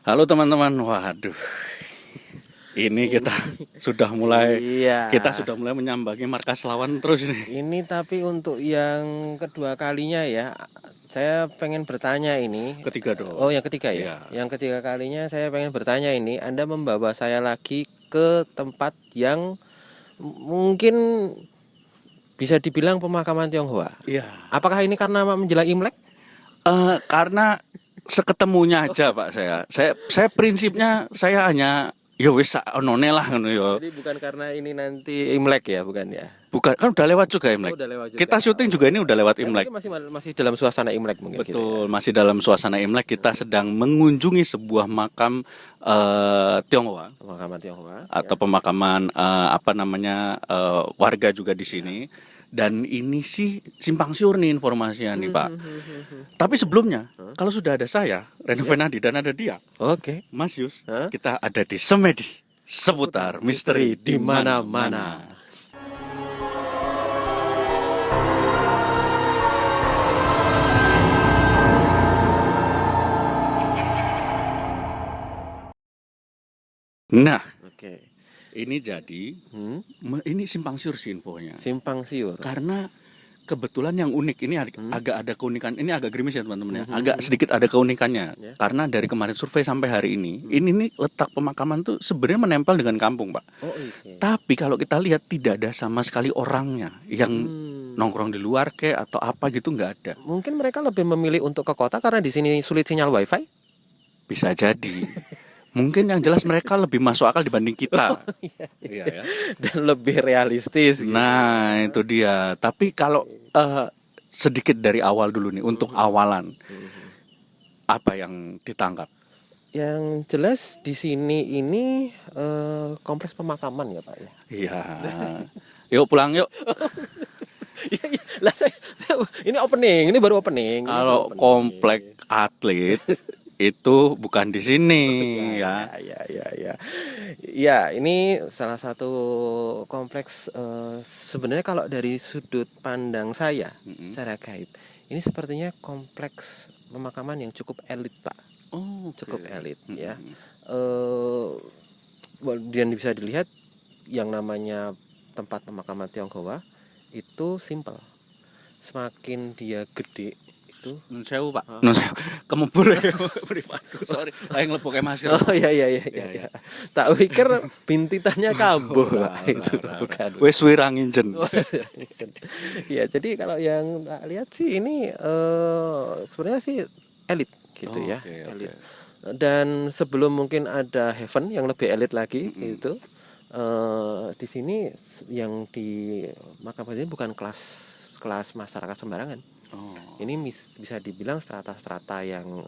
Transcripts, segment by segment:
Halo teman-teman, waduh, ini Iya. kita sudah mulai menyambangi markas lawan terus ini. Ini tapi untuk yang kedua kalinya ya, saya pengen bertanya ini. Ketiga dong. Oh, yang ketiga ya. Iya. Yang ketiga kalinya saya pengen bertanya ini. Anda membawa saya lagi ke tempat yang mungkin bisa dibilang pemakaman Tionghoa. Iya. Apakah ini karena menjelang Imlek? Karena seketemunya aja Pak saya prinsipnya saya hanya ya wis onone lah ngono ya. Jadi bukan karena ini nanti Imlek ya, bukan ya? Bukan, kan udah lewat juga Imlek. Oh, udah lewat juga. Kita syuting juga ini udah lewat Imlek. Masih dalam suasana Imlek mungkin. Betul, gitu ya. masih dalam suasana Imlek. Kita sedang mengunjungi sebuah makam Tionghoa Pemakaman Tionghoa. atau pemakaman warga juga di sini. Dan ini sih simpang siur nih informasinya nih Pak. Tapi sebelumnya, kalau sudah ada saya, Reno Fenadi, dan ada dia, Oke. Mas Yus, kita ada di Semedi, seputar misteri di mana-mana. Nah, Oke. ini jadi, ini simpang siur sih infonya. Simpang siur. Karena kebetulan yang unik ini agak ada keunikan. Ini agak gerimis ya teman-teman ya. Agak sedikit ada keunikannya. Karena dari kemarin survei sampai hari ini nih letak pemakaman tuh sebenarnya menempel dengan kampung, Pak. Oh, iya. Tapi kalau kita lihat tidak ada sama sekali orangnya yang nongkrong di luar atau apa gitu, nggak ada. Mungkin mereka lebih memilih untuk ke kota karena di sini sulit sinyal wifi. Bisa jadi. Mungkin yang jelas mereka lebih masuk akal dibanding kita. Iya ya. Dan lebih realistis. Gitu. Nah, itu dia. Tapi kalau sedikit dari awal dulu nih, untuk awalan, apa yang ditangkap? Yang jelas di sini ini kompleks pemakaman ya Pak ya. Iya. Yuk pulang yuk. Iya. Lah ini opening, ini baru opening. Kalau komplek atlet itu bukan di sini ya. Ya. Ya, ini salah satu kompleks sebenarnya kalau dari sudut pandang saya secara gaib, ini sepertinya kompleks pemakaman yang cukup elit, Pak. Oh, cukup elit ya. Dan bisa dilihat yang namanya tempat pemakaman Tionghoa itu simple. Semakin dia gede itu Nun sewu Pak. Nun sewu. Kamu boleh privatku. Sorry, lain ngelebok masker. Oh iya. Tak pikir bintitannya kambuh Pak itu bukan. Wes wirangin jen. Ya, jadi kalau yang tak lihat sih ini sebenarnya sih elit gitu ya. Elit. Dan sebelum mungkin ada Heaven yang lebih elit lagi itu di sini yang di makam ini bukan kelas masyarakat sembarangan. Ini bisa dibilang strata-strata yang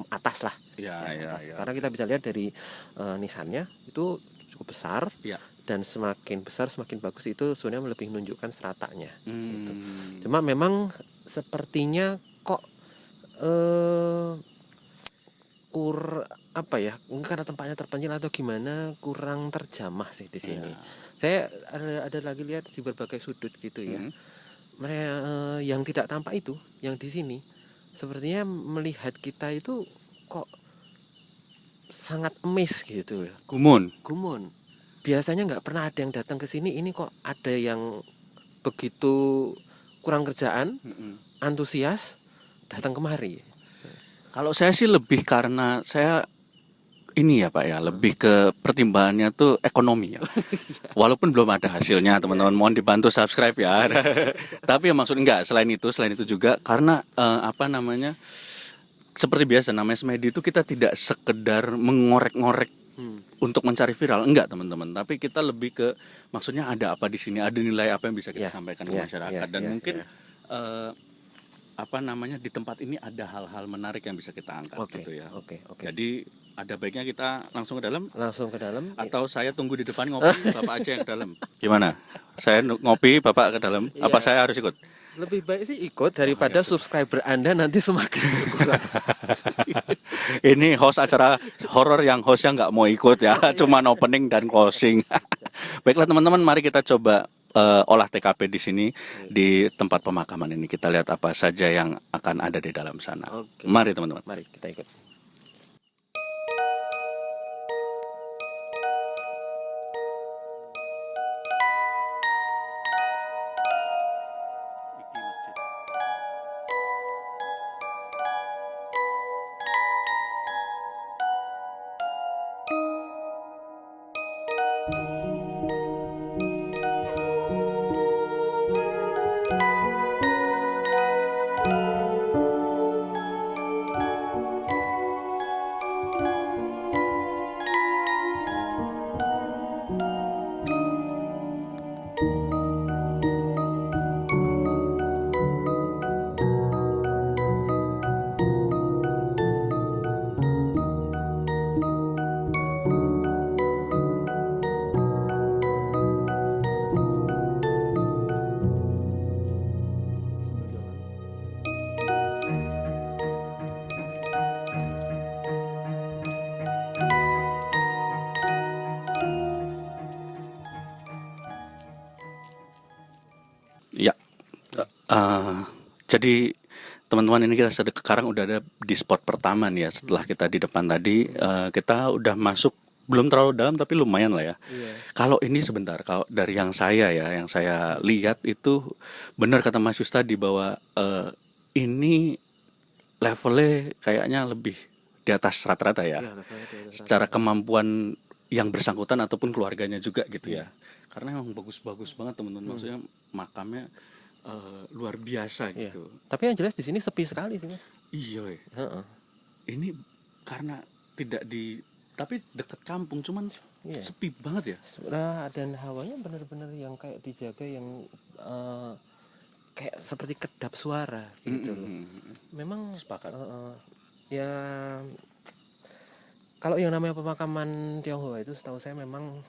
atas lah. Ya. Karena kita bisa lihat dari nisannya itu cukup besar. Ya. Dan semakin besar semakin bagus, itu sebenarnya lebih menunjukkan stratanya. Gitu. Cuma memang sepertinya kok mungkin karena tempatnya terpencil atau gimana, kurang terjamah sih di sini. Saya ada lagi lihat di berbagai sudut gitu ya. Yang tidak tampak itu, yang di sini sepertinya melihat kita itu kok sangat emis gitu ya. Gumun. Biasanya nggak pernah ada yang datang ke sini, ini kok ada yang begitu kurang kerjaan, antusias datang kemari. Kalau saya sih lebih karena saya ini ya Pak ya, lebih ke pertimbangannya tuh ekonomi ya. Walaupun belum ada hasilnya, teman-teman mohon dibantu subscribe ya. Tapi ya maksud enggak, selain itu juga karena seperti biasa namanya Semedi itu kita tidak sekedar mengorek-ngorek untuk mencari viral, enggak teman-teman. Tapi kita lebih ke maksudnya ada apa di sini, ada nilai apa yang bisa kita sampaikan ke masyarakat dan mungkin di tempat ini ada hal-hal menarik yang bisa kita angkat gitu ya. Oke. Jadi ada baiknya kita langsung ke dalam? Langsung ke dalam. Atau saya tunggu di depan ngopi, Bapak aja yang ke dalam. Gimana? Saya ngopi, Bapak ke dalam. Apa saya harus ikut? Lebih baik sih ikut daripada subscriber Anda nanti semakin berkurang. Ini host acara horor yang hostnya nggak mau ikut ya, cuman opening dan closing. Baiklah teman-teman, mari kita coba olah TKP di sini di tempat pemakaman ini. Kita lihat apa saja yang akan ada di dalam sana. Mari teman-teman. Mari kita ikut. Eh, jadi teman-teman, ini kita sekarang udah ada di spot pertama nih ya. Setelah kita di depan tadi, kita udah masuk, belum terlalu dalam tapi lumayan lah ya. Iya. Kalau ini sebentar, kalau dari yang saya lihat itu benar kata Mas Yus tadi bahwa ini levelnya kayaknya lebih di atas rata-rata ya. Iya, levelnya di atas Secara rata-rata. kemampuan yang bersangkutan ataupun keluarganya juga gitu ya. Karena emang bagus-bagus banget teman-teman. Maksudnya makamnya luar biasa Iya. gitu. Tapi yang jelas di sini sepi sekali sih, Mas. Iya, ya. Heeh. Ini karena tidak di, tapi dekat kampung, cuman Iya. sepi banget ya. Nah, dan hawanya benar-benar yang kayak dijaga, yang kayak seperti kedap suara gitu loh. Memang Sepakat. ya kalau yang namanya pemakaman Tionghoa itu setahu saya memang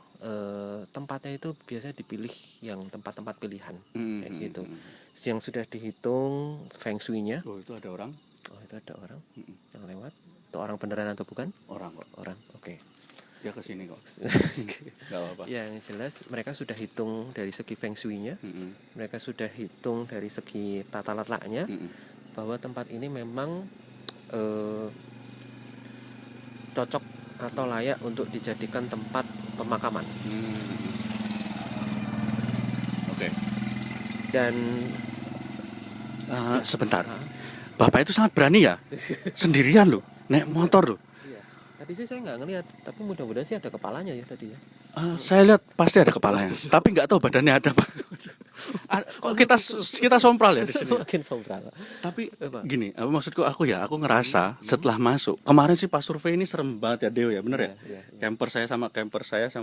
tempatnya itu biasanya dipilih yang tempat-tempat pilihan kayak gitu. Yang sudah dihitung feng shui-nya. Oh, itu ada orang? Oh, itu ada orang yang lewat. Itu orang beneran atau bukan? Orang kok. Orang. Oke. Dia kesini kok. Gak apa-apa. Ya, yang jelas mereka sudah hitung dari segi feng shui-nya. Mereka sudah hitung dari segi tata letaknya bahwa tempat ini memang cocok atau layak untuk dijadikan tempat pemakaman. Oke. Dan Sebentar. Bapak itu sangat berani ya. Sendirian loh, naik motor loh. iya, tadi sih saya nggak ngelihat, tapi mudah-mudahan sih ada kepalanya ya tadi ya. Saya lihat pasti ada kepalanya, tapi nggak tahu badannya ada apa. Kok kita sompral ya di sini. Makin sombral. Tapi Apa? gini, maksudku aku ngerasa setelah masuk kemarin sih pas survei ini serem banget ya Deo ya, bener ya? Iya. Camper saya sama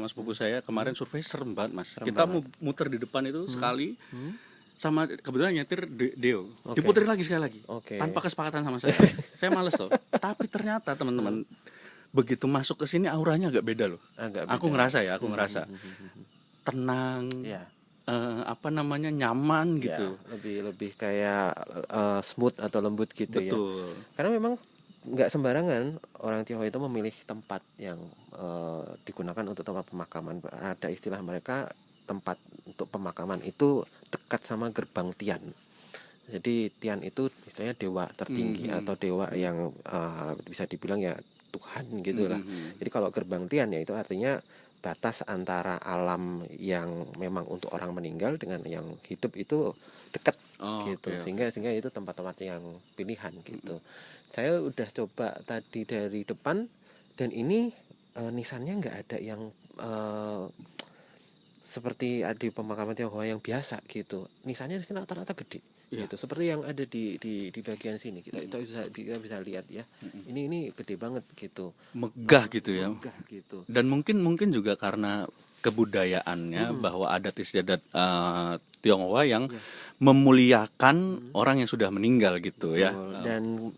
sepupu saya kemarin survei serem banget Mas. Kita muter di depan itu sekali, sama kebetulan nyetir Deo, Oke. diputerin lagi sekali lagi, Oke. tanpa kesepakatan sama saya. Saya males loh. Tapi ternyata teman-teman, begitu masuk ke sini auranya agak beda loh. Agak Aku beda. ngerasa tenang, Ya, nyaman ya, gitu. lebih kayak smooth atau lembut gitu ya. Betul. Karena memang nggak sembarangan orang Tionghoa itu memilih tempat yang digunakan untuk tempat pemakaman. Ada istilah mereka, tempat untuk pemakaman itu dekat sama gerbang Tian. Jadi Tian itu istilahnya dewa tertinggi atau dewa yang bisa dibilang ya Tuhan gitulah. Jadi kalau gerbang Tian ya itu artinya batas antara alam yang memang untuk orang meninggal dengan yang hidup itu dekat gitu. Okay. Sehingga itu tempat-tempat yang pilihan gitu. Saya udah coba tadi dari depan, dan ini nisannya nggak ada yang seperti di pemakaman Tionghoa yang biasa gitu. Nisannya di sini rata-rata gede. Gitu. Seperti yang ada di bagian sini, kita bisa lihat ya. Ini gede banget gitu. Megah gitu ya. Megah gitu. Dan mungkin juga karena kebudayaannya bahwa adat istiadat Tionghoa yang memuliakan orang yang sudah meninggal gitu ya. Dan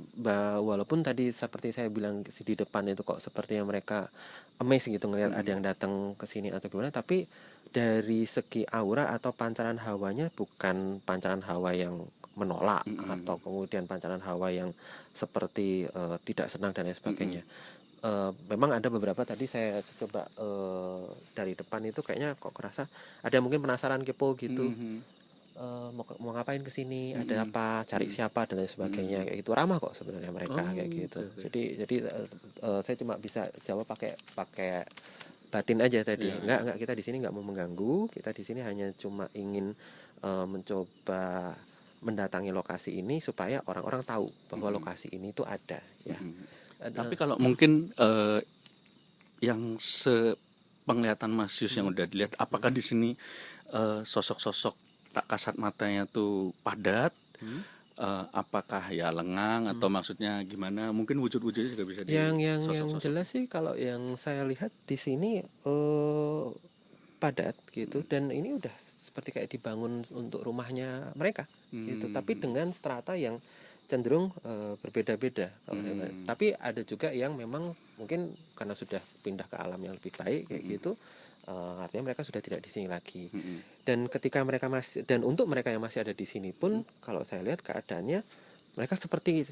walaupun tadi seperti saya bilang di depan itu kok seperti yang mereka amazed gitu ngelihat ada yang datang ke sini atau gimana, tapi dari segi aura atau pancaran hawanya bukan pancaran hawa yang menolak atau kemudian pancaran hawa yang seperti tidak senang dan lain sebagainya. Memang ada beberapa tadi saya coba dari depan itu kayaknya kok kerasa ada mungkin penasaran, kepo gitu. Mau ngapain kesini, ada apa, cari siapa dan lain sebagainya kayak gitu. Ramah kok sebenarnya mereka kayak gitu. Jadi saya cuma bisa jawab pakai batin aja tadi. Enggak, kita di sini nggak mau mengganggu. Kita di sini hanya cuma ingin mencoba mendatangi lokasi ini supaya orang-orang tahu bahwa lokasi ini itu ada ya. Tapi kalau mungkin yang sepenglihatan Mas Yus yang udah dilihat, apakah di sini sosok-sosok tak kasat matanya tuh padat? Apakah ya lengang atau maksudnya gimana? Mungkin wujud-wujudnya juga bisa yang jelas sih kalau yang saya lihat di sini padat gitu, dan ini udah seperti kayak dibangun untuk rumahnya mereka gitu, tapi dengan strata yang cenderung berbeda-beda. Tapi ada juga yang memang mungkin karena sudah pindah ke alam yang lebih baik kayak gitu, artinya mereka sudah tidak di sini lagi. Dan ketika mereka dan untuk mereka yang masih ada di sini pun kalau saya lihat keadaannya mereka seperti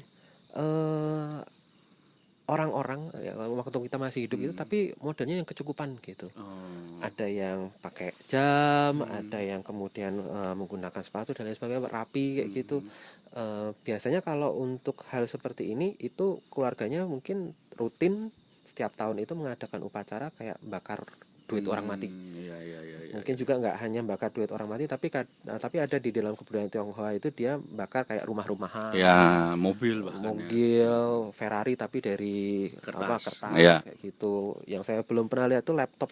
orang-orang ya, waktu kita masih hidup itu, tapi modelnya yang kecukupan gitu. Oh. Ada yang pakai jam, ada yang kemudian menggunakan sepatu dan lain sebagainya, rapi kayak gitu. Biasanya kalau untuk hal seperti ini itu keluarganya mungkin rutin setiap tahun itu mengadakan upacara kayak bakar duit orang mati. Iya, iya, iya, iya. Mungkin juga nggak hanya bakar duit orang mati, tapi ada di dalam kebudayaan Tionghoa itu dia bakar kayak rumah-rumahan, Ya, mobil bahkan ya. mobil Ferrari tapi dari Kertas. kertas Iya. kayak gitu. Yang saya belum pernah lihat tuh laptop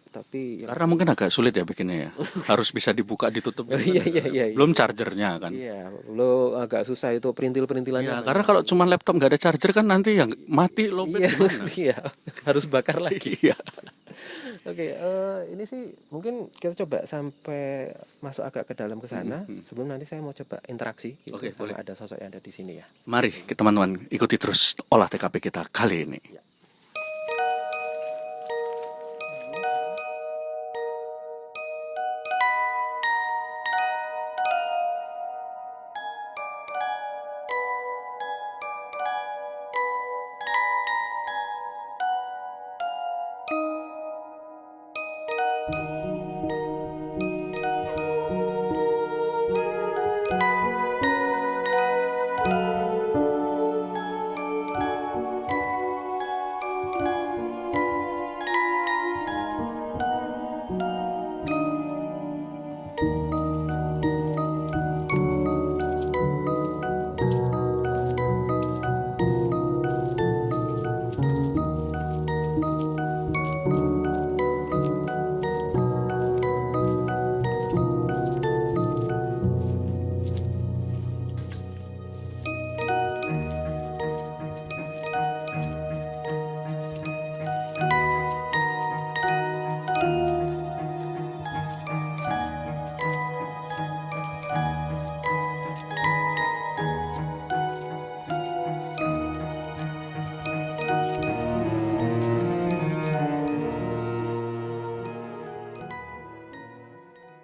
tapi Karena mungkin agak sulit ya bikinnya ya. Harus bisa dibuka, ditutup. iya. Belum chargernya kan. Iya, lo agak susah itu perintil-perintilannya. Ya, karena kalau cuma laptop nggak ada charger kan nanti yang mati lobet iya, gimana? iya, harus bakar lagi. Iya. Oke, ini sih mungkin kita coba sampai masuk agak ke dalam ke sana. Sebelum nanti saya mau coba interaksi gitu Oke, sama boleh. ada sosok yang ada di sini ya. Mari teman-teman ikuti terus olah TKP kita kali ini.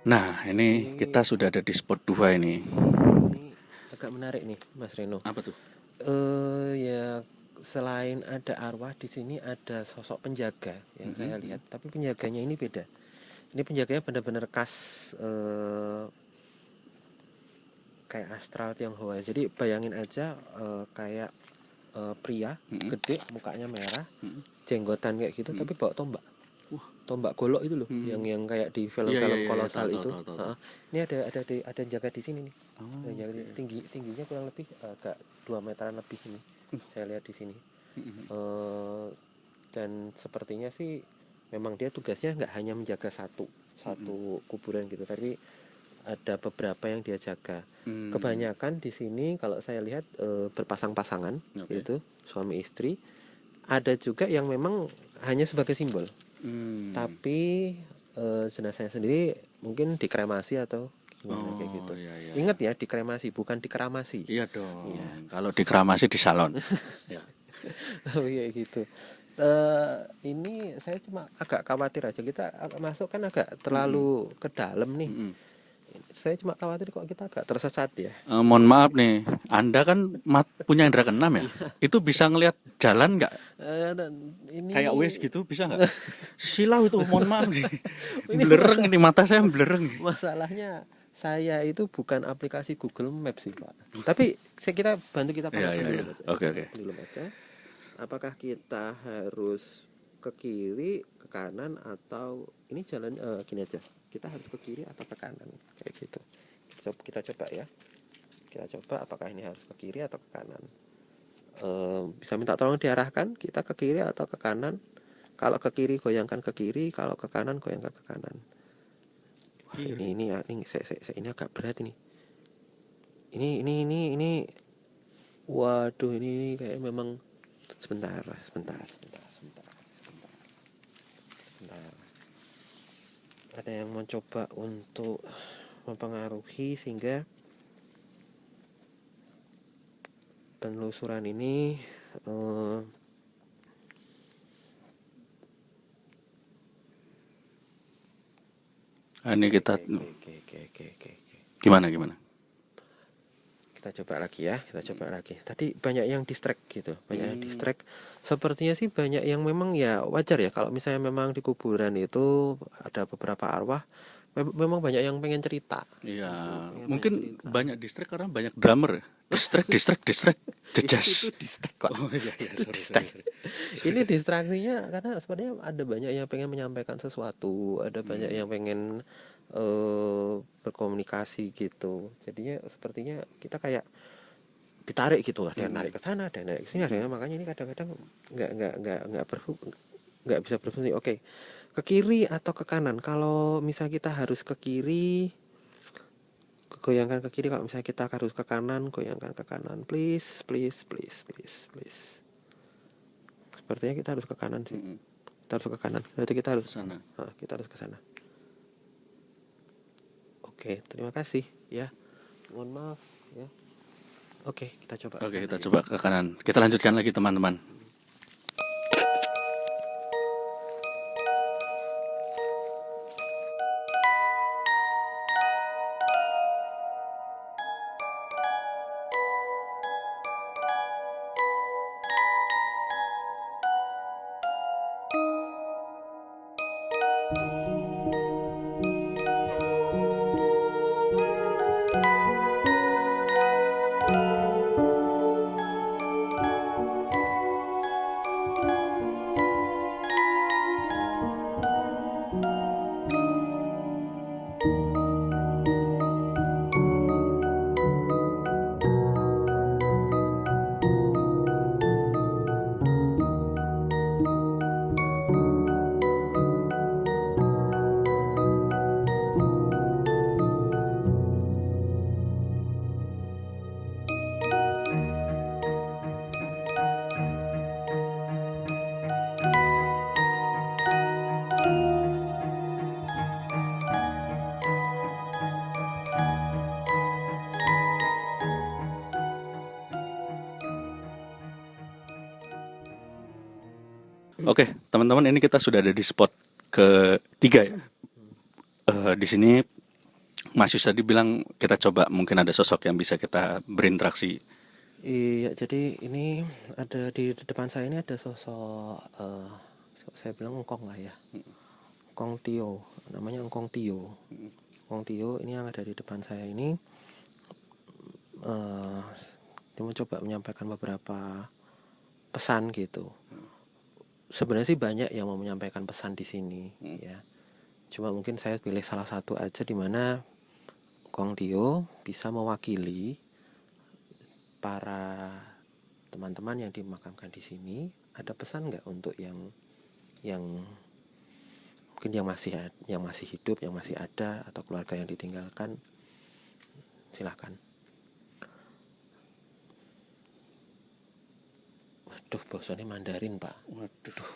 Nah, ini kita sudah ada di spot 2 ini. Ini agak menarik nih, Mas Reno. Apa tuh? Ya selain ada arwah di sini ada sosok penjaga yang saya lihat, tapi penjaganya ini beda. Ini penjaganya benar-benar khas kayak astral Tionghoa. Jadi bayangin aja kayak pria gede, mukanya merah, jenggotan kayak gitu, tapi bawa tombak. Tombak golok itu loh, yang kayak di film-film kolosal itu. Ini ada yang jaga di sini nih. Yang tingginya kurang lebih agak 2 meteran lebih ini. Saya lihat di sini. Dan sepertinya sih memang dia tugasnya nggak hanya menjaga satu kuburan gitu, tapi ada beberapa yang dia jaga. Kebanyakan di sini kalau saya lihat berpasang-pasangan gitu, suami istri. Ada juga yang memang hanya sebagai simbol. Tapi jenazahnya sendiri mungkin dikremasi atau gimana kayak gitu. Iya. Ingat ya, dikremasi bukan dikeramasi. Iya dong. Iya. Kalau dikremasi di salon. Ya. Oh iya gitu. Ini saya cuma agak khawatir aja, kita masuk kan agak terlalu ke dalam nih. Saya cuma khawatir kok kita agak tersesat ya. Mohon maaf nih, Anda kan punya indera keenam ya? Itu bisa ngelihat jalan nggak? Ini Kayak wes gitu bisa nggak? Silau itu, mohon maaf nih. Belereng ini, mata saya belereng. Masalahnya saya itu bukan aplikasi Google Maps sih Pak. Tapi kita bantu kita Iya. dulu. Oke. Dulu aja. Apakah kita harus ke kiri, ke kanan, atau ini jalan gini aja? Kita harus ke kiri atau ke kanan kayak gitu. Kita coba ya. Kita coba apakah ini harus ke kiri atau ke kanan. Bisa minta tolong diarahkan kita ke kiri atau ke kanan. Kalau ke kiri goyangkan ke kiri, kalau ke kanan goyangkan ke kanan. Wah, ini agak berat ini. Ini waduh, ini kayak memang sebentar. Ada yang mencoba untuk mempengaruhi sehingga penelusuran ini Ini kita Oke. gimana? kita coba lagi ya, kita coba lagi. Tadi banyak yang distract gitu, banyak yang distract. Sepertinya sih banyak yang memang ya wajar ya kalau misalnya memang di kuburan itu ada beberapa arwah memang banyak yang pengen cerita. Iya, Pengen mungkin cerita. banyak distract karena banyak drummer ya. Distract, jejas. Itu distract kok. Oh iya, Itu sorry. distract. Ini distraksinya karena sebenarnya ada banyak yang pengen menyampaikan sesuatu, ada banyak yang pengen berkomunikasi gitu. Jadinya sepertinya kita kayak ditarik gitu lah, dia narik ke sana, dia narik ke sini. Makanya ini kadang-kadang nggak bisa berfungsi. Oke, ke kiri atau ke kanan. Kalau misalnya kita harus ke kiri, goyangkan ke kiri. Kalau misalnya kita harus ke kanan, goyangkan ke kanan. Please. Sepertinya kita harus ke kanan sih. Kita harus ke kanan. Berarti kita harus Sana. kita harus ke sana. Oke, terima kasih ya. Mohon maaf ya. Oke, kita coba. Oke, kita coba ke kanan. Kita lanjutkan lagi teman-teman. Oke, teman-teman, ini kita sudah ada di spot ketiga ya. Di sini Mas Yus tadi bilang kita coba mungkin ada sosok yang bisa kita berinteraksi. Iya, jadi ini ada di depan saya ini ada sosok saya bilang engkong lah ya. Engkong Tio, namanya Engkong Tio. Engkong Tio ini yang ada di depan saya ini dia mau coba menyampaikan beberapa pesan gitu. Sebenarnya sih banyak yang mau menyampaikan pesan di sini ya. Cuma mungkin saya pilih salah satu aja di mana Kong Tio bisa mewakili para teman-teman yang dimakamkan di sini. Ada pesan nggak untuk yang mungkin yang masih hidup, yang masih ada, atau keluarga yang ditinggalkan? Silakan. Waduh, bosannya Mandarin, Pak. Waduh,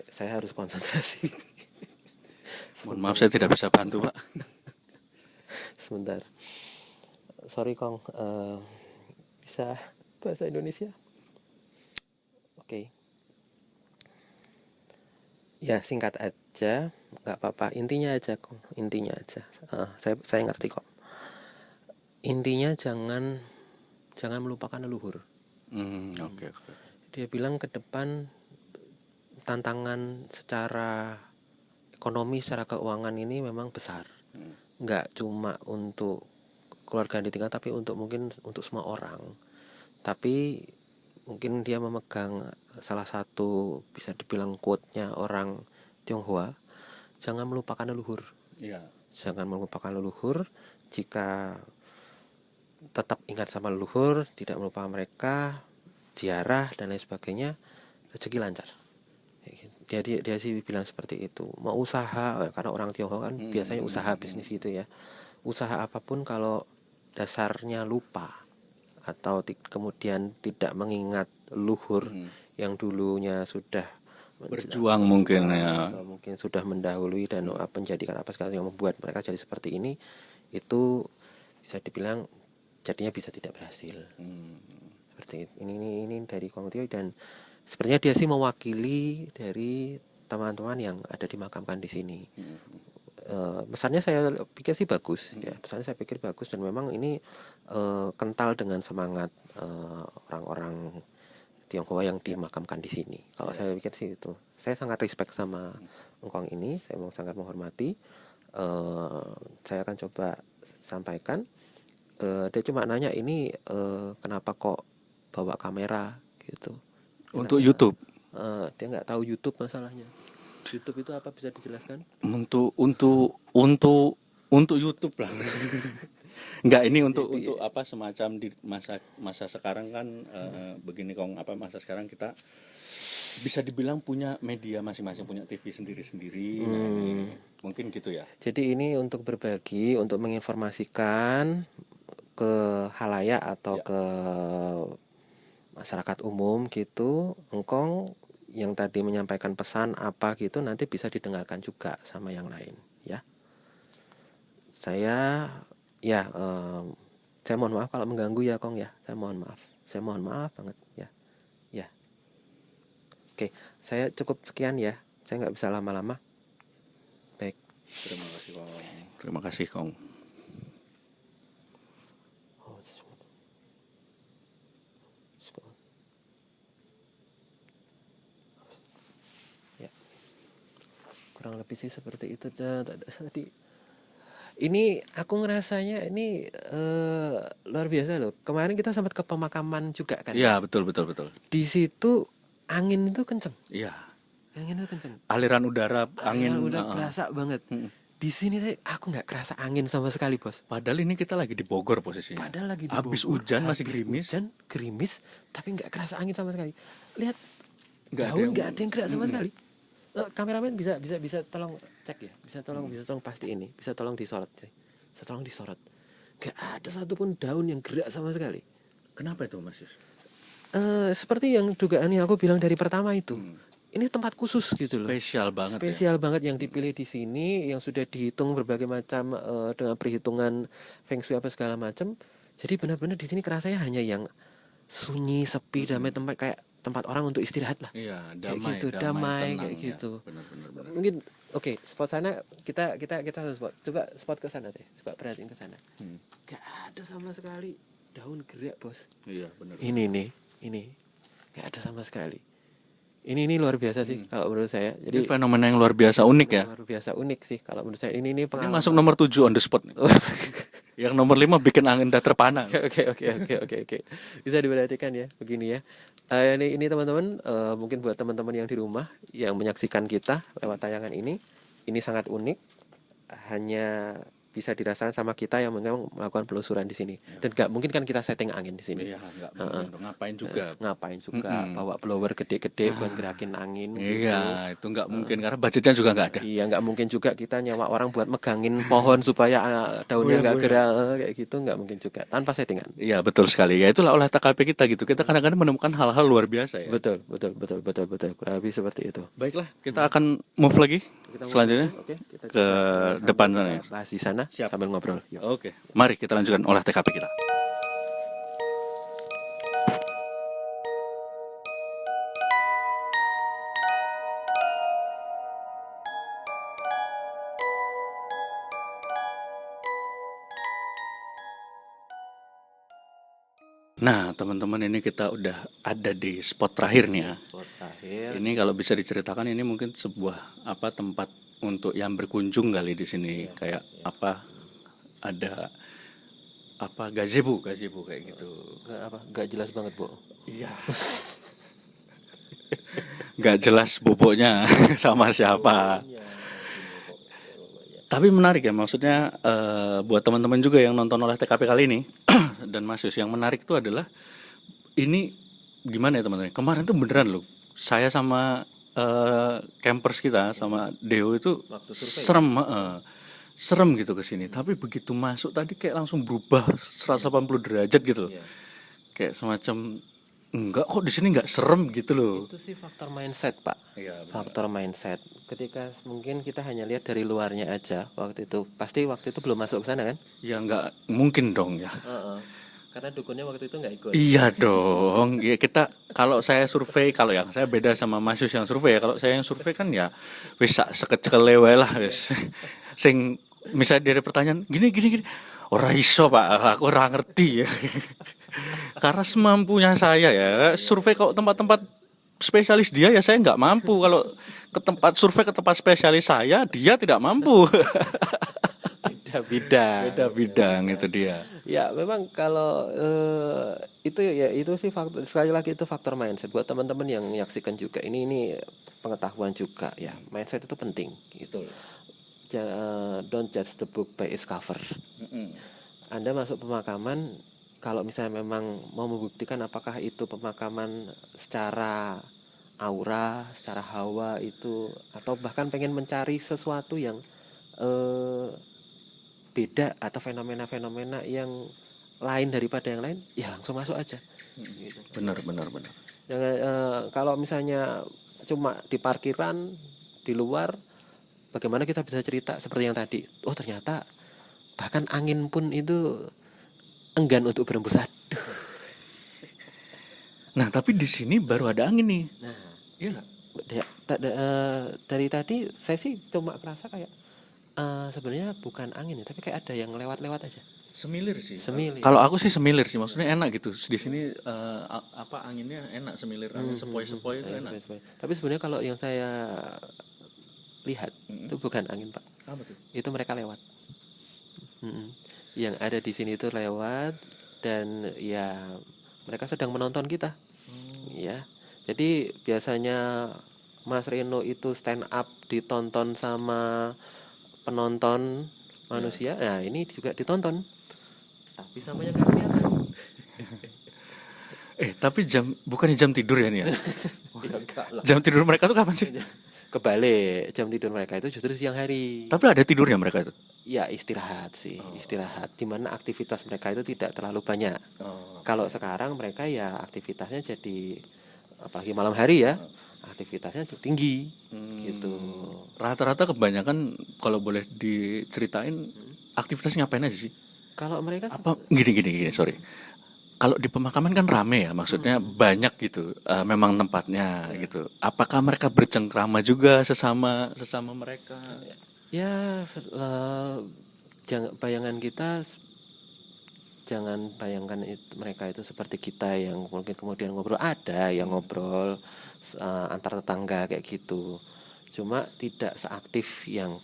saya harus konsentrasi. Mohon maaf, saya tidak bisa bantu, Pak. Sebentar. Sorry, Kong. Bisa bahasa Indonesia? Oke. Ya, singkat aja, nggak apa-apa. Intinya aja, Kong. Intinya aja. Saya ngerti kok. Intinya jangan melupakan leluhur. Oke. Dia bilang ke depan tantangan secara ekonomi, secara keuangan ini memang besar. Nggak cuma untuk keluarga yang ditinggal, tapi mungkin untuk semua orang. Tapi mungkin dia memegang salah satu bisa dibilang quote-nya orang Tionghoa, jangan melupakan leluhur. Iya. Jangan melupakan leluhur. Jika tetap ingat sama leluhur, tidak melupakan mereka, ziarah dan lain sebagainya, rezeki lancar. Dia sih bilang seperti itu. Mau usaha, karena orang Tionghoa kan biasanya usaha bisnis gitu ya. Usaha apapun kalau dasarnya lupa atau kemudian tidak mengingat leluhur yang dulunya sudah Berjuang mungkin ya. atau mungkin sudah mendahului dan menjadikan apa sekali yang membuat mereka jadi seperti ini, itu bisa dibilang jadinya bisa tidak berhasil. Seperti ini dari Kong Tio, dan sepertinya dia sih mewakili dari teman-teman yang ada dimakamkan di sini. pesannya saya pikir sih bagus ya, pesannya saya pikir bagus, dan memang ini kental dengan semangat orang-orang Tionghoa yang dimakamkan di sini. Kalau saya pikir sih itu, saya sangat respect sama engkong ini, saya memang sangat menghormati. Saya akan coba sampaikan. Dia cuma nanya ini kenapa kok bawa kamera gitu. Untuk YouTube. Dia nggak tahu YouTube masalahnya. YouTube itu apa, bisa dijelaskan? Untuk YouTube lah. Enggak, ini untuk apa, semacam di masa sekarang kan begini Kong, apa, masa sekarang kita bisa dibilang punya media masing-masing, punya TV sendiri-sendiri. Nah, ini mungkin gitu ya. Jadi ini untuk berbagi, untuk menginformasikan ke halayak atau ke masyarakat umum gitu. Engkong yang tadi menyampaikan pesan apa gitu nanti bisa didengarkan juga sama yang lain ya. Saya mohon maaf kalau mengganggu ya Kong ya. Saya mohon maaf banget ya. Oke, saya cukup sekian ya. Saya nggak bisa lama-lama. Baik. Terima kasih Kong. Kurang lebih sih seperti itu tadi. Ini aku ngerasanya ini luar biasa loh. Kemarin kita sempat ke pemakaman juga kan? Iya, betul. Di situ angin itu kenceng. Iya. Angin itu kenceng. Aliran udara, angin udah berasa banget. Di sini aku nggak kerasa angin sama sekali, Bos. Padahal ini kita lagi di Bogor posisinya. Padahal lagi di habis Bogor, hujan masih gerimis. Hujan, gerimis, tapi nggak kerasa angin sama sekali. Lihat, Nggak nggak ada yang gerak sama sekali. Kameramen bisa tolong cek ya, bisa tolong pasti ini, bisa tolong disorot, Gak ada satupun daun yang gerak sama sekali. Kenapa itu Mas Yus? Seperti yang dugaan yang aku bilang dari pertama itu, ini tempat khusus gitu loh. Spesial banget yang dipilih di sini, yang sudah dihitung berbagai macam dengan perhitungan feng shui apa segala macam. Jadi benar-benar di sini kerasanya hanya yang sunyi, sepi, damai, tempat orang untuk istirahat lah. Iya, damai kayak gitu. Benar. Mungkin spot sana kita harus coba spot ke sana deh. Coba perhatiin ke sana. Gak ada sama sekali daun gerak, Bos. Iya, benar. Ini gak ada sama sekali. Ini luar biasa sih kalau menurut saya. Jadi fenomena yang luar biasa unik ya. Luar biasa unik sih kalau menurut saya. Ini Ini pengalaman. masuk nomor 7 on the spot nih. Yang nomor 5 bikin angin dah terpana. Oke. Bisa diperhatikan ya, begini ya. Ini teman-teman, mungkin buat teman-teman yang di rumah yang menyaksikan kita lewat tayangan ini sangat unik. Hanya bisa dirasakan sama kita yang memang melakukan penelusuran di sini. Dan nggak mungkin kan kita setting angin di sini. Iya, nggak mungkin. Ngapain juga. Bawa blower gede-gede buat gerakin angin. Iya, itu nggak mungkin karena budgetnya juga nggak ada. Iya, nggak mungkin juga kita nyewa orang buat megangin pohon supaya daunnya nggak gerak kayak gitu, nggak mungkin juga tanpa settingan. Iya, betul sekali. Ya itulah olah TKP kita gitu. Kita kadang-kadang menemukan hal-hal luar biasa ya. Betul. Kurang lebih seperti itu. Baiklah, kita akan move lagi selanjutnya kita ke depan sana ya. Bahas di sana. Siap. Sambil ngobrol. Yuk. Oke, mari kita lanjutkan olah TKP kita. Nah, teman-teman, ini kita udah ada di spot terakhir nih ya. Spot terakhir. Ini kalau bisa diceritakan, ini mungkin sebuah tempat untuk yang berkunjung kali di sini, kayak ada gazebo kayak gitu. Gak jelas banget, Bu. Iya. Gak jelas boboknya sama siapa. Tapi menarik ya, maksudnya buat teman-teman juga yang nonton olah TKP kali ini dan Mas Yus, yang menarik itu adalah ini gimana ya teman-teman. Kemarin tuh beneran loh, saya sama campers kita sama Deo itu serem gitu ke sini. Tapi begitu masuk tadi kayak langsung berubah 180 derajat gitu. Kayak semacam enggak kok di sini enggak serem gitu loh. Itu sih faktor mindset, Pak. Iya, faktor mindset. Ketika mungkin kita hanya lihat dari luarnya aja waktu itu. Pasti waktu itu belum masuk ke sana kan? Ya enggak mungkin dong ya. Karena dukunnya waktu itu enggak ikut. Iya dong. Ya kita, kalau saya survei, kalau yang saya beda sama Mas Yus yang survei ya. Kalau saya yang survei kan ya wis sekecil lewe lah wis. Sing misalnya dari pertanyaan gini gini gini, ora iso Pak, aku ora ngerti ya. Karena semampunya saya ya, survei kalau tempat-tempat spesialis dia ya saya nggak mampu. Kalau ke tempat survei ke tempat spesialis saya, dia tidak mampu. Beda bidang. Beda bidang itu dia. Ya memang kalau itu ya itu sih faktor, sekali lagi itu faktor mindset buat teman-teman yang menyaksikan juga. Ini pengetahuan juga ya, mindset itu penting gitu. Don't judge the book by its cover. Anda masuk pemakaman, kalau misalnya memang mau membuktikan apakah itu pemakaman secara aura, secara hawa itu, atau bahkan pengen mencari sesuatu yang beda atau fenomena-fenomena yang lain daripada yang lain, ya langsung masuk aja. Gitu. Benar. Jangan kalau misalnya cuma di parkiran di luar, bagaimana kita bisa cerita seperti yang tadi? Oh ternyata bahkan angin pun itu enggan untuk berembus. Aduh. Nah tapi di sini baru ada angin nih. Nah, iya nggak? Dari tadi saya sih cuma kerasa kayak sebenarnya bukan angin ya, tapi kayak ada yang lewat-lewat aja. Semilir sih. Semilir. Kalau aku sih semilir sih, maksudnya enak gitu. Di sini apa anginnya enak, semilir, angin sepoi-sepoi itu enak. Tapi sebenarnya kalau yang saya lihat itu bukan angin Pak. Apa tuh? Itu mereka lewat. Yang ada di sini itu lewat, dan ya mereka sedang menonton kita. Ya. Jadi biasanya Mas Reno itu stand up ditonton sama penonton manusia. Nah, ini juga ditonton. Tapi samanya nggak kelihatan. Tapi bukannya jam tidur ya nih ya? Ya enggak lah. Jam tidur mereka tuh kapan sih? Kebalik, jam tidur mereka itu justru siang hari. Tapi ada tidurnya mereka itu? Ya istirahat sih, istirahat. Dimana aktivitas mereka itu tidak terlalu banyak. Kalau sekarang mereka ya aktivitasnya jadi, apalagi malam hari ya, aktivitasnya cukup tinggi, gitu. Rata-rata kebanyakan kalau boleh diceritain aktivitasnya ngapain aja sih? Kalau mereka Apa gini, sorry. Kalau di pemakaman kan rame ya, maksudnya banyak gitu, memang tempatnya gitu. Apakah mereka bercengkrama juga sesama mereka? ya jangan bayangkan mereka itu seperti kita yang mungkin kemudian ngobrol. Ada yang ngobrol antar tetangga kayak gitu, cuma tidak seaktif yang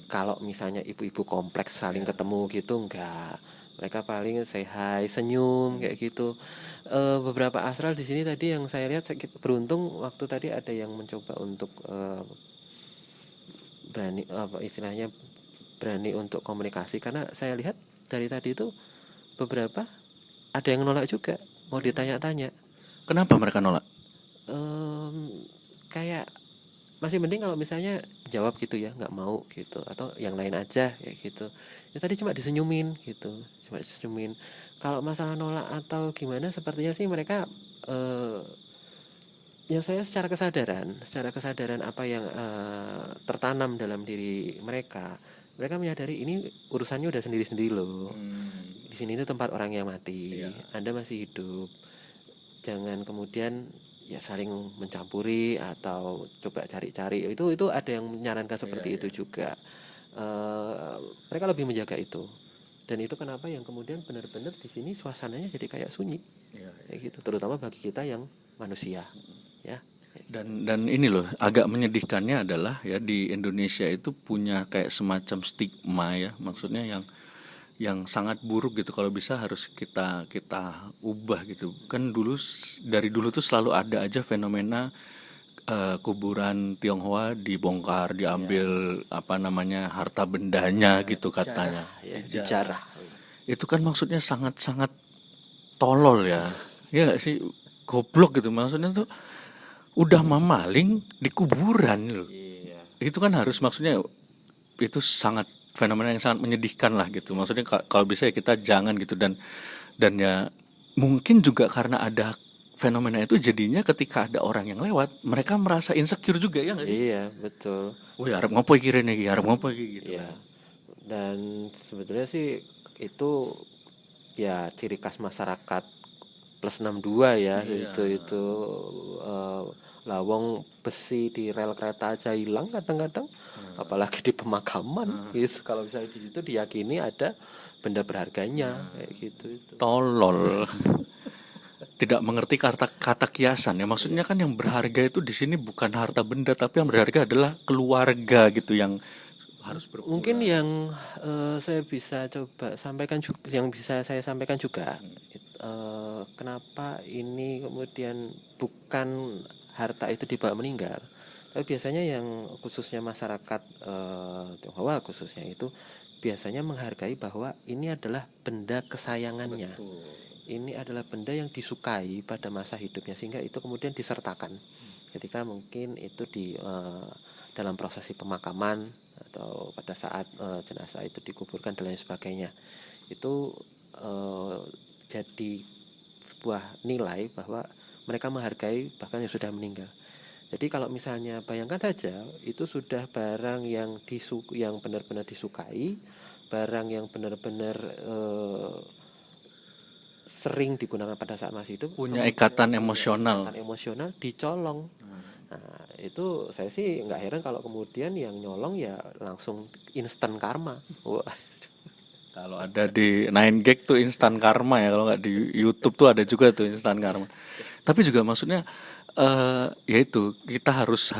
kalau misalnya ibu-ibu kompleks saling ketemu gitu, enggak. Mereka paling say hi, senyum kayak gitu. Beberapa astral di sini tadi yang saya lihat, saya beruntung waktu tadi ada yang mencoba untuk berani untuk komunikasi, karena saya lihat dari tadi itu beberapa ada yang nolak juga, mau ditanya-tanya. Kenapa mereka nolak? Kayak masih mending kalau misalnya jawab gitu ya, nggak mau gitu, atau yang lain aja kayak gitu. Ya tadi cuma disenyumin gitu, cuma disenyumin. Kalau masalah nolak atau gimana, sepertinya sih mereka ya saya secara kesadaran apa yang tertanam dalam diri mereka menyadari ini urusannya udah sendiri-sendiri loh. Di sini itu tempat orang yang mati, Anda masih hidup. Jangan kemudian ya saling mencampuri atau coba cari-cari. Itu ada yang menyarankan seperti itu juga. Mereka lebih menjaga itu. Dan itu kenapa yang kemudian benar-benar di sini suasananya jadi kayak sunyi. Kayak gitu, terutama bagi kita yang manusia. Ya. Dan ini loh, agak menyedihkannya adalah ya di Indonesia itu punya kayak semacam stigma ya, maksudnya yang sangat buruk gitu. Kalau bisa harus kita ubah gitu. Kan dari dulu tuh selalu ada aja fenomena kuburan Tionghoa dibongkar, diambil harta bendanya gitu katanya. Dijarah. Itu kan maksudnya sangat-sangat tolol ya. Ya gak sih, goblok gitu maksudnya tuh. Udah mamaling di kuburan loh. Itu kan harus, maksudnya itu sangat fenomena yang sangat menyedihkan lah gitu. Maksudnya kalau bisa ya kita jangan gitu, dan ya mungkin juga karena ada fenomena itu jadinya ketika ada orang yang lewat mereka merasa insecure juga ya nggak sih? Iya betul. Wih harap ngopo iki rene iki, harap ngopo iki gitu. Iya. Dan sebetulnya sih itu ya ciri khas masyarakat plus 62 ya. Itu lawang besi di rel kereta aja hilang kadang-kadang. apalagi di pemakaman gitu. Kalau misalnya di situ diyakini ada benda berharganya kayak gitu itu. Tolol. Tidak mengerti kata kiasan ya. Maksudnya kan yang berharga itu di sini bukan harta benda, tapi yang berharga adalah keluarga gitu yang harus Mungkin yang saya bisa coba sampaikan juga, yang bisa saya sampaikan juga, kenapa ini kemudian bukan harta itu dibawa meninggal, tapi biasanya yang khususnya masyarakat Tionghoa khususnya itu biasanya menghargai bahwa ini adalah benda kesayangannya. Ini adalah benda yang disukai pada masa hidupnya, sehingga itu kemudian disertakan ketika mungkin itu di dalam prosesi pemakaman atau pada saat jenazah itu dikuburkan dan lain sebagainya. Itu jadi sebuah nilai bahwa mereka menghargai bahkan yang sudah meninggal. Jadi kalau misalnya bayangkan saja itu sudah barang yang yang benar-benar disukai, barang yang benar-benar sering digunakan pada saat masih hidup, punya ikatan emosional. Dicolong. Nah, itu saya sih nggak heran kalau kemudian yang nyolong ya langsung instan karma. Wah. Kalau ada di 9gag tuh instan karma ya, kalau nggak di YouTube tuh ada juga tuh instan karma. Tapi juga maksudnya ya itu kita harus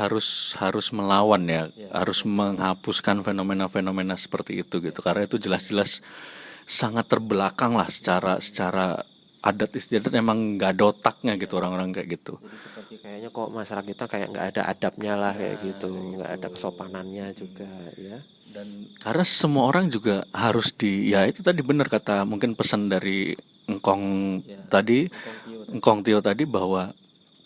melawan ya, harus menghapuskan fenomena-fenomena seperti itu gitu, karena itu jelas-jelas sangat terbelakang lah secara adat istiadat, emang nggak ada otaknya gitu orang-orang kayak gitu. Jadi seperti kayaknya kok masyarakat kita kayak nggak ada adabnya lah kayak gitu, nggak ada kesopanannya juga ya. Dan karena semua orang juga harus ya itu tadi benar kata mungkin pesan dari Engkong Tio tadi bahwa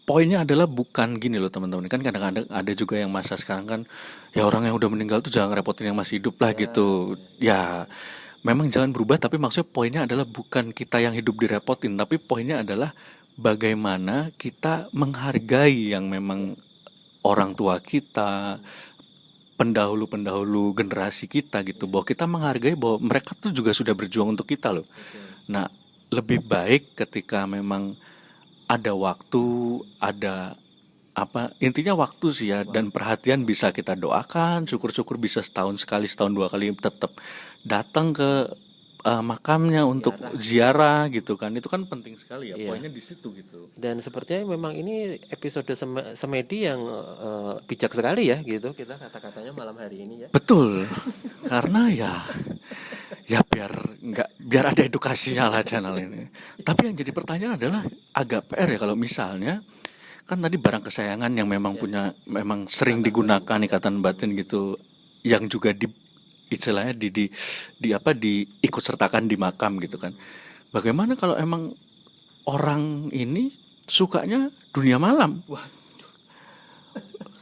poinnya adalah bukan gini loh teman-teman, kan kadang-kadang ada juga yang masa sekarang kan ya orang yang udah meninggal tuh jangan repotin yang masih hidup lah gitu ya. Memang jangan berubah, tapi maksudnya poinnya adalah bukan kita yang hidup direpotin, tapi poinnya adalah bagaimana kita menghargai yang memang orang tua kita, pendahulu generasi kita gitu, bahwa kita menghargai bahwa mereka tuh juga sudah berjuang untuk kita loh. Nah, lebih baik ketika memang ada waktu, ada intinya waktu sih ya, dan perhatian bisa kita doakan, syukur-syukur bisa setahun sekali, setahun dua kali tetap datang ke makamnya untuk ziarah gitu kan. Itu kan penting sekali ya, poinnya di situ gitu. Dan sepertinya memang ini episode semedi yang bijak sekali ya gitu kita kata-katanya malam hari ini ya. Betul. Karena ya biar ada edukasinya lah channel ini. Tapi yang jadi pertanyaan adalah agak PR ya kalau misalnya kan tadi barang kesayangan yang memang memang sering digunakan ikatan batin gitu, yang juga istilahnya diikut sertakan di makam gitu kan. Bagaimana kalau emang orang ini sukanya dunia malam,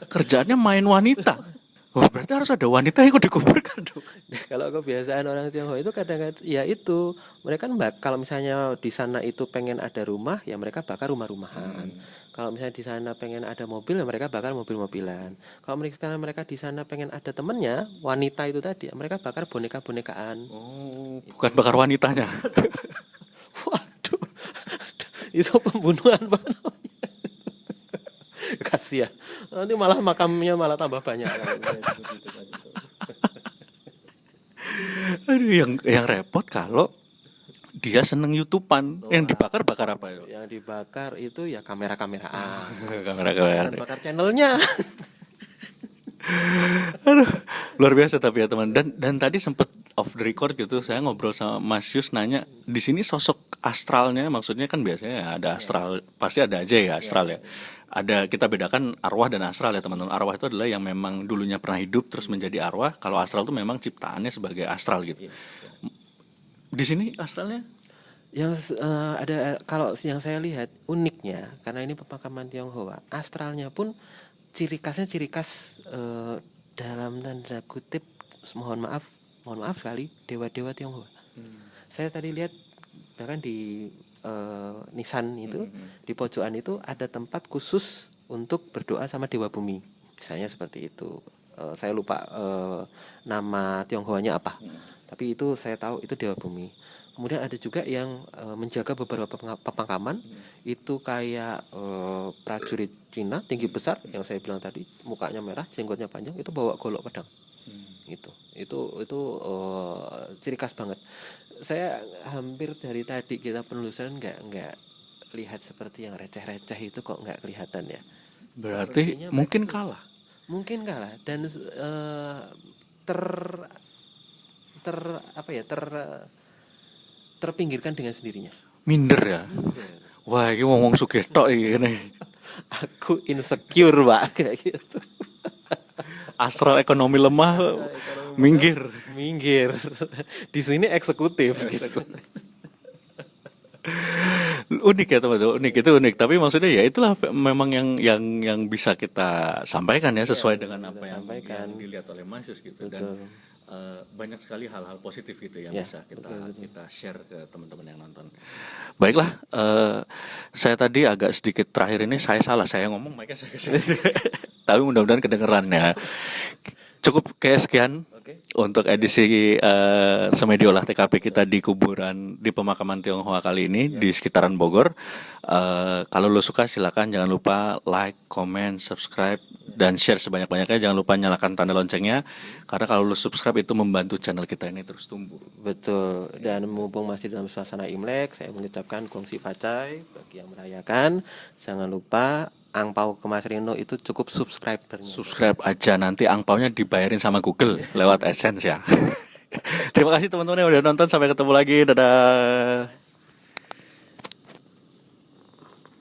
kerjaannya main wanita, berarti harus ada wanita yang ikut dikuburkan dong. Kalau kebiasaan orang Tionghoa itu kadang-kadang ya itu mereka kan kalau misalnya di sana itu pengen ada rumah ya mereka bakar rumah-rumahan. Kalau misalnya di sana pengen ada mobil ya mereka bakar mobil-mobilan. Kalau mereka di sana pengen ada temennya wanita itu tadi, mereka bakar boneka-bonekaan. Oh, bukan bakar wanitanya. Waduh, itu pembunuhan banget. Kasihan. Nanti malah makamnya malah tambah banyak. Aduh, yang repot kalau dia seneng YouTubean. Yang dibakar apa ya? Yang dibakar itu ya kamera-kameraan. Kamera-kameraan. Bakar channelnya. Aduh, luar biasa tapi ya teman. Dan tadi sempat off the record gitu, saya ngobrol sama Mas Yus nanya, di sini sosok astralnya, maksudnya kan biasanya ada astral, pasti ada aja ya astral ya. Ada, kita bedakan arwah dan astral ya teman-teman. Arwah itu adalah yang memang dulunya pernah hidup terus menjadi arwah. Kalau astral itu memang ciptaannya sebagai astral gitu. Di sini astralnya Yang ada, kalau yang saya lihat uniknya karena ini pemakaman Tionghoa, astralnya pun ciri khas dalam tanda kutip, mohon maaf sekali, dewa-dewa Tionghoa. Saya tadi lihat bahkan di nisan itu, di pojokan itu ada tempat khusus untuk berdoa sama dewa bumi, misalnya seperti itu. Saya lupa nama Tionghoanya apa, tapi itu saya tahu itu dewa bumi. Kemudian ada juga yang menjaga beberapa pemakaman, itu kayak prajurit Cina tinggi besar yang saya bilang tadi, mukanya merah, jenggotnya panjang, itu bawa golok pedang. Itu ciri khas banget. Saya hampir dari tadi kita penelusuran nggak lihat seperti yang receh-receh itu kok nggak kelihatan ya. Berarti Sepertinya mungkin kalah. mungkin kalah dan ter ter apa ya terpinggirkan dengan sendirinya. Minder ya. Wah, ini ngomong sugih tok iki kene. Aku insecure pak kayak gitu. Astral ekonomi lemah, minggir. Minggir. Di sini eksekutif gitu. Unik ya teman-teman, unik itu unik. Tapi maksudnya ya itulah memang yang bisa kita sampaikan ya sesuai dengan apa yang dilihat oleh Mas Yus gitu. Betul. Dan banyak sekali hal-hal positif gitu yang Ya, bisa kita betul. kita share ke teman-teman yang nonton. Baiklah, saya tadi agak sedikit terakhir ini saya salah, saya ngomong mic-nya saya kesini. Tapi mudah-mudahan kedengeran ya. Cukup kayak sekian Oke. untuk edisi Semedio Olah TKP kita di kuburan di pemakaman Tionghoa kali ini di sekitaran Bogor. Kalau lo suka silakan, jangan lupa like, comment, subscribe dan share sebanyak-banyaknya. Jangan lupa nyalakan tanda loncengnya karena kalau lo subscribe itu membantu channel kita ini terus tumbuh. Betul. Dan mumpung masih dalam suasana Imlek, saya mengucapkan gongsi facai bagi yang merayakan. Jangan lupa angpau ke Mas Rino itu cukup subscribernya. Subscribe aja, nanti angpaunya dibayarin sama Google lewat AdSense ya. Terima kasih teman-teman yang udah nonton, sampai ketemu lagi, dadah.